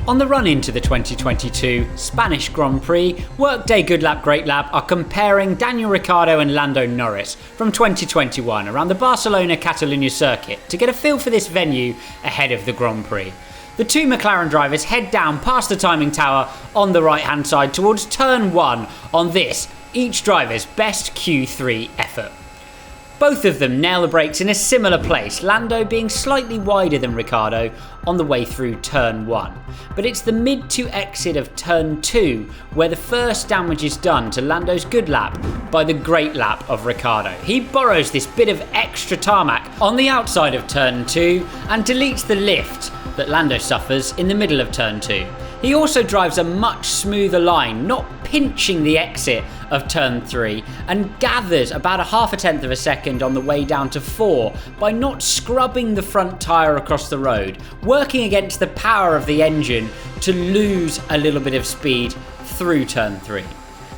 On the run into the 2022 Spanish Grand Prix, Workday Good Lap Great Lap are comparing Daniel Ricciardo and Lando Norris from 2021 around the Barcelona-Catalunya circuit to get a feel for this venue ahead of the Grand Prix. The two McLaren drivers head down past the timing tower on the right hand side towards turn 1 on this, each driver's best Q3 effort. Both of them nail the brakes in a similar place, Lando being slightly wider than Ricciardo on the way through turn 1. But it's the mid to exit of turn 2 where the first damage is done to Lando's good lap by the great lap of Ricciardo. He borrows this bit of extra tarmac on the outside of turn 2 and deletes the lift that Lando suffers in the middle of turn 2. He also drives a much smoother line, not pinching the exit of turn 3, and gathers about a half a tenth of a second on the way down to 4 by not scrubbing the front tyre across the road, working against the power of the engine to lose a little bit of speed through turn 3.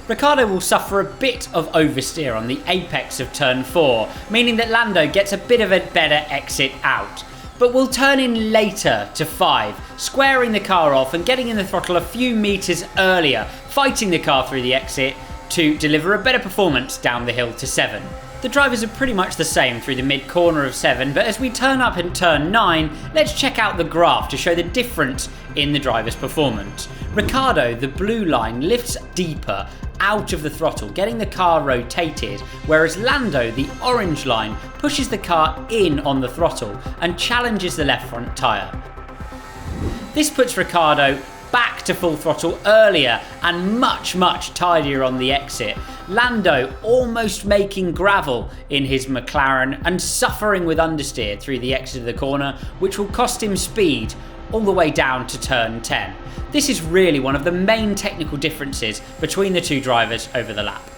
Ricciardo will suffer a bit of oversteer on the apex of turn 4, meaning that Lando gets a bit of a better exit out, but will turn in later to 5, squaring the car off and getting in the throttle a few metres earlier, fighting the car through the exit to deliver a better performance down the hill to 7. The drivers are pretty much the same through the mid-corner of 7, but as we turn up in turn 9, let's check out the graph to show the difference in the driver's performance. Ricciardo, the blue line, lifts deeper out of the throttle, getting the car rotated, whereas Lando, the orange line, pushes the car in on the throttle and challenges the left front tyre. This puts Ricciardo back to full throttle earlier and much tidier on the exit. Lando almost making gravel in his McLaren and suffering with understeer through the exit of the corner, which will cost him speed all the way down to turn 10. This is really one of the main technical differences between the two drivers over the lap.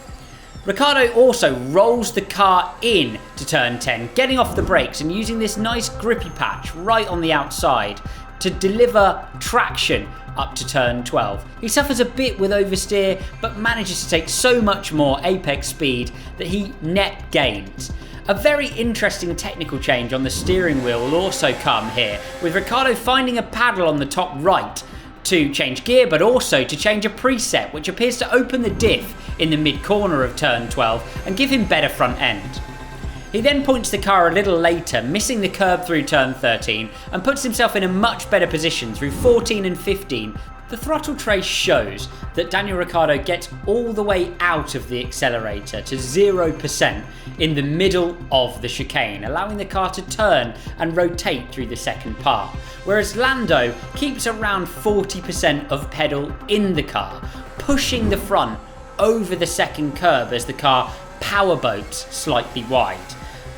Ricciardo also rolls the car in to turn 10, getting off the brakes and using this nice grippy patch right on the outside to deliver traction up to turn 12. He suffers a bit with oversteer, but manages to take so much more apex speed that he net gains. A very interesting technical change on the steering wheel will also come here, with Ricciardo finding a paddle on the top right to change gear, but also to change a preset which appears to open the diff in the mid-corner of turn 12 and give him better front end. He then points the car a little later, missing the curb through turn 13, and puts himself in a much better position through 14 and 15. The throttle trace shows that Daniel Ricciardo gets all the way out of the accelerator to 0% in the middle of the chicane, allowing the car to turn and rotate through the second part, whereas Lando keeps around 40% of pedal in the car, pushing the front over the second curb as the car powerboats slightly wide.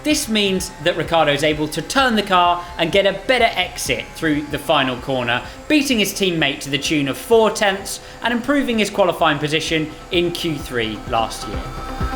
This means that Ricciardo is able to turn the car and get a better exit through the final corner, beating his teammate to the tune of 4 tenths and improving his qualifying position in Q3 last year.